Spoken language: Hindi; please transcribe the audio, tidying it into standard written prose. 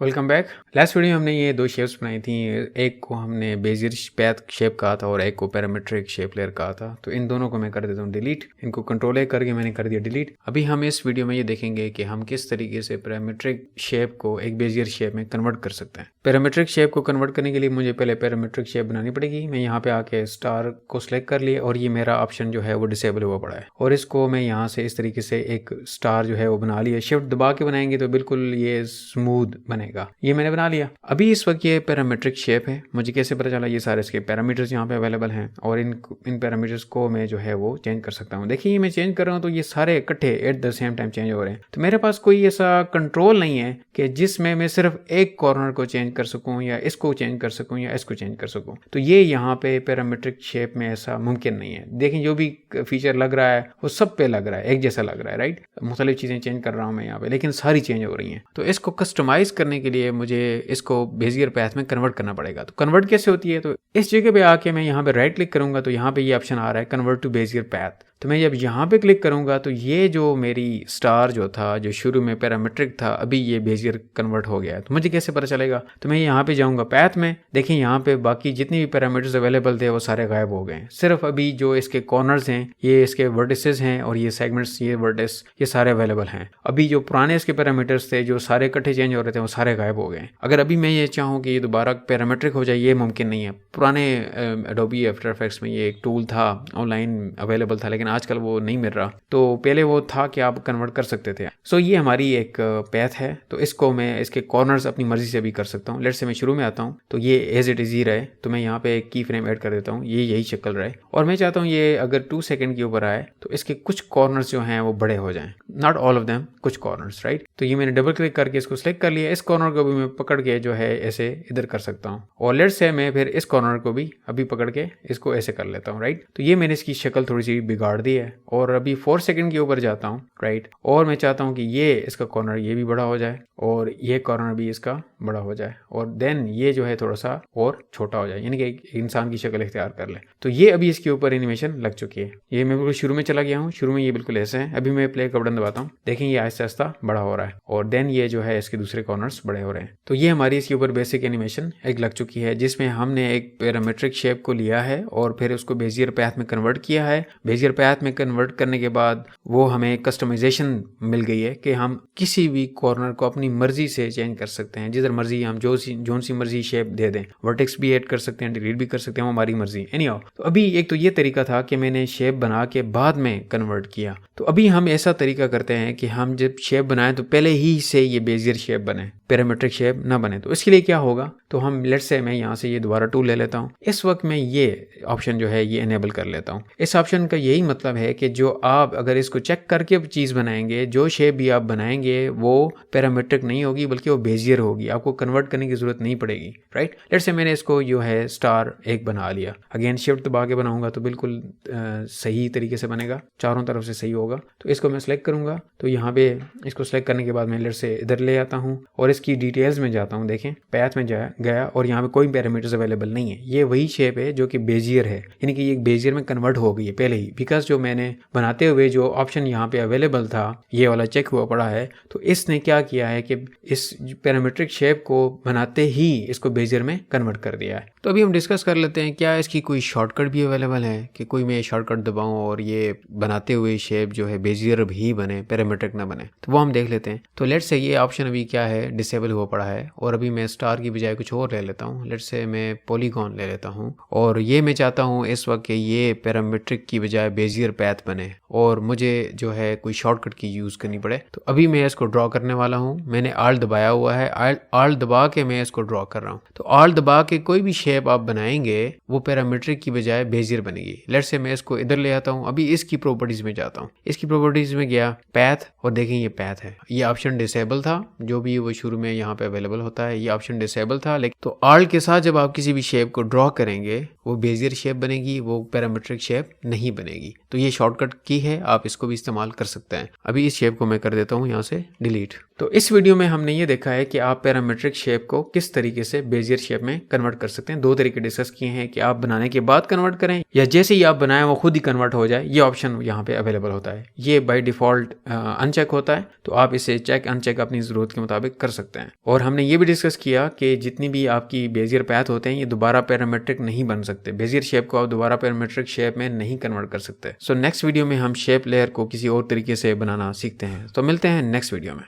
Welcome back. लास्ट वीडियो में हमने ये दो शेप्स बनाई थी। एक को हमने बेजियर पैथ शेप कहा था और एक को पैरामीट्रिक शेप लेयर कहा था। तो इन दोनों को मैं कर देता हूँ डिलीट। इनको कंट्रोल ए करके मैंने कर दिया डिलीट। अभी हम इस वीडियो में ये देखेंगे कि हम किस तरीके से पैरामीट्रिक शेप को एक बेजियर शेप में कन्वर्ट कर सकते हैं। पैरामीट्रिक शेप को कन्वर्ट करने के लिए मुझे पहले पैरामीट्रिक शेप बनानी पड़ेगी। मैं यहाँ पे आके स्टार को सिलेक्ट कर लिया और ये मेरा ऑप्शन जो है वो डिसेबल हुआ पड़ा है और इसको मैं यहाँ से इस तरीके से एक स्टार जो है वो बना लिया। शिफ्ट दबा के बनाएंगे तो बिल्कुल ये स्मूथ बनेगा। ये मैंने बना लिया। अभी इस वक्त ये पैरामीट्रिक शेप है। मुझे कैसे पता चला? ये सारे इसके पैरामीटर्स यहाँ पे अवेलेबल हैं और इन पैरामीटर्स को मैं जो है वो चेंज कर सकता हूँ। देखिए मैं चेंज कर रहा हूँ तो ये सारे इकट्ठे at the same time change हो रहे हैं। तो मेरे पास कोई ऐसा कंट्रोल नहीं है कि जिसमें मैं सिर्फ एक कॉर्नर को चेंज कर सकूँ या इसको चेंज कर सकूँ या इसको चेंज कर सकूँ। तो ये यहाँ पे पैरामीट्रिक शेप में ऐसा मुमकिन नहीं है। देखें जो भी फीचर लग रहा है वो सब पे लग रहा है, एक जैसा लग रहा है, राइट। मुख्तलिफ चीज़ें चेंज कर रहा हूँ मैं यहाँ पे, लेकिन सारी चेंज हो रही हैं। तो इसको कस्टमाइज करने के लिए मुझे इसको बेजियर पैथ में कन्वर्ट करना पड़ेगा। तो कन्वर्ट कैसे होती है? तो इस जगह पे आके मैं यहाँ पे राइट क्लिक करूंगा तो यहाँ पे ये ऑप्शन आ रहा है कन्वर्ट टू बेजियर पैथ। तो मैं जब यहाँ पे क्लिक करूंगा तो ये जो मेरी स्टार जो था, जो शुरू में पैरामीट्रिक था, अभी ये बेजियर कन्वर्ट हो गया है। तो मुझे कैसे पता चलेगा? तो मैं यहाँ पे जाऊंगा पैथ में। देखिए यहाँ पे बाकी जितने भी पैरामीटर्स अवेलेबल थे वो सारे गायब हो गए हैं। सिर्फ अभी जो इसके कॉर्नर्स हैं, ये इसके वर्टिसेस हैं और ये सेगमेंट्स, ये वर्टिस, ये सारे अवेलेबल हैं। अभी जो पुराने इसके पैरामीटर्स थे जो सारे इकट्ठे चेंज हो रहे थे वो सारे गायब हो गए। अगर अभी मैं ये चाहूँ कि ये दोबारा पैरामीट्रिक हो जाए, ये मुमकिन नहीं है। पुराने एडोबी आफ्टर इफेक्ट्स में ये एक टूल था, ऑनलाइन अवेलेबल था, लेकिन आजकल वो नहीं मिल रहा। तो पहले वो था कि आप कन्वर्ट कर सकते थे। सो ये हमारी एक पैथ है। तो इसको मैं इसके कॉर्नर्स अपनी मर्जी से भी कर सकता हूँ। लेट्स से मैं शुरू में आता हूँ तो ये एज इट इज ही रहे। तो मैं यहाँ पे एक की फ्रेम ऐड कर देता हूँ, ये यही शक्ल रहे। और मैं चाहता हूँ ये अगर 2 सेकंड के ऊपर आए तो इसके कुछ कॉर्नर्स जो हैं वो बड़े हो जाएं, नॉट ऑल ऑफ देम, कुछ कॉर्नर्स, राइट। तो ये मैंने डबल क्लिक करके इसको सिलेक्ट कर लिया। इस कॉर्नर को भी मैं पकड़ के जो है ऐसे इधर कर सकता हूँ और लेट्स से मैं फिर इस कॉर्नर को भी अभी पकड़ के इसको ऐसे कर लेता हूँ, राइट। तो ये मैंने इसकी शक्ल थोड़ी सी बिगाड़ दी है और अभी 4 सेकंड के ऊपर जाता हूँ, राइट। और मैं चाहता हूँ कि ये इसका कॉर्नर ये भी बड़ा हो जाए और ये कॉर्नर भी इसका बड़ा हो जाए और देन ये जो है थोड़ा सा और छोटा हो जाए, यानी कि एक इंसान की शक्ल इख्तियार कर ले। तो ये अभी इसके ऊपर एनिमेशन लग चुकी है। ये मैं बिल्कुल शुरू में चला गया हूँ। शुरू में ये बिल्कुल ऐसे है। अभी मैं प्ले का बटन दबाता हूँ, देखें ये आहिस्ता आहिस्ता बड़ा हो रहा है और देन ये जो है इसके दूसरे कॉर्नर्स बड़े हो रहे हैं। तो ये हमारी इसके ऊपर बेसिक एनिमेशन एक लग चुकी है, जिसमें हमने एक पैरामीट्रिक शेप को लिया है और फिर उसको बेजियर पैथ में कन्वर्ट किया है। बेजियर पैथ में कन्वर्ट करने के बाद वो हमें कस्टमाइजेशन मिल गई है कि हम किसी भी कॉर्नर को अपनी मर्जी से चेंज कर सकते हैं। जिधर मर्जी हम जोन सी मर्जी शेप दे दें, वर्टेक्स भी ऐड कर सकते हैं, डिलीट भी कर सकते हैं, वो हमारी मर्जी। एनीहाउ, तो अभी एक तो ये तरीका था कि मैंने शेप बना के बाद में कन्वर्ट किया। तो अभी हम ऐसा तरीका करते हैं कि हम जब शेप बनाएं तो पहले ही से ये बेजियर शेप बने, पैरामीट्रिक शेप ना बने। तो इसके लिए क्या होगा? तो हम लेट्स से मैं यहाँ से ये दोबारा टूल ले लेता हूँ। इस वक्त मैं ये ऑप्शन जो है ये इनेबल कर लेता हूँ। इस ऑप्शन का यही मतलब है कि जो आप अगर इसको चेक करके चीज़ बनाएंगे, जो शेप भी आप बनाएंगे वो पैरामीट्रिक नहीं होगी बल्कि वो बेजियर होगी। आपको कन्वर्ट करने की जरूरत नहीं पड़ेगी, राइट। लेट्स से मैंने इसको जो है स्टार एक बना लिया। अगेन शिफ्ट दबा के बनाऊंगा तो बिल्कुल सही तरीके से बनेगा, चारों तरफ से सही होगा। तो इसको मैं सिलेक्ट करूंगा तो यहाँ पे इसको सिलेक्ट करने के बाद मैं लेट्स से इधर ले आता हूँ और इसकी डिटेल्स में जाता हूँ। देखें पैथ में गया और यहाँ पे कोई पैरामीटर्स अवेलेबल नहीं है। ये वही शेप है जो कि बेजियर है, यानी कि ये बेजियर में कन्वर्ट हो गई है पहले ही, बिकॉज जो मैंने बनाते हुए जो ऑप्शन यहाँ पे अवेलेबल था ये वाला चेक हुआ पड़ा है। तो इसने क्या किया है कि इस पैरामीट्रिक शेप को बनाते ही इसको बेजियर में कन्वर्ट कर दिया है। तो अभी हम डिस्कस कर लेते हैं क्या इसकी कोई शॉर्टकट भी अवेलेबल है कि कोई मैं शॉर्टकट दबाऊं और ये बनाते हुए शेप जो है बेजियर भी बने, पैरामीट्रिक ना बने। तो वो हम देख लेते हैं। तो लेट्स से ये ऑप्शन अभी क्या है, डिसेबल हुआ पड़ा है और अभी मैं स्टार की बजाय कुछ और ले लेता हूँ। लेट्स से मैं पॉलीगॉन ले लेता हूँ और ये मैं चाहता हूँ इस वक्त कि ये पैरामीट्रिक की बजाय बेजियर पैथ बने और मुझे जो है कोई शॉर्टकट की यूज़ करनी पड़े। तो अभी मैं इसको ड्रॉ करने वाला हूँ। मैंने आल्ट दबाया हुआ है, आल्ट दबा के मैं इसको ड्रॉ कर रहा हूँ। तो आल्ट दबा के कोई भी शेप आप बनाएंगे वो पैरामीट्रिक की बजाय बेजियर बनेगी। लेट्स से मैं इसको इधर ले आता हूँ। अभी इसकी प्रॉपर्टीज में जाता हूँ। इसकी प्रॉपर्टीज में गया, पैथ, और देखें ये पैथ है। ये ऑप्शन डिसेबल था, जो भी वो शुरू में यहाँ पे अवेलेबल होता है, ये ऑप्शन डिसेबल था। लेकिन तो आल्ट के साथ जब आप किसी भी शेप को ड्रॉ करेंगे वो बेजियर शेप बनेगी, वो पैरामीट्रिक शेप नहीं बनेगी। तो ये शॉर्टकट की है, आप इसको भी इस्तेमाल कर सकते हैं। अभी इस शेप को मैं कर देता हूँ यहाँ से डिलीट। तो इस वीडियो में हमने ये देखा है कि आप पैरामीट्रिक शेप को किस तरीके से बेजियर शेप में कन्वर्ट कर सकते हैं। 2 तरीके डिस्कस किए हैं कि आप बनाने के बाद कन्वर्ट करें या जैसे ही आप बनाएं वो खुद ही कन्वर्ट हो जाए। ये ऑप्शन यहाँ पे अवेलेबल होता है। ये बाय डिफॉल्ट अनचेक होता है, तो आप इसे चेक अनचेक अपनी ज़रूरत के मुताबिक कर सकते हैं। और हमने ये भी डिस्कस किया कि जितनी भी आपकी बेजियर पैथ होते हैं ये दोबारा पैरामीट्रिक नहीं बन सकते। बेजियर शेप को आप दोबारा पैरामीट्रिक शेप में नहीं कन्वर्ट कर सकते। सो नेक्स्ट वीडियो में हम शेप लेयर को किसी और तरीके से बनाना सीखते हैं। तो मिलते हैं नेक्स्ट वीडियो में।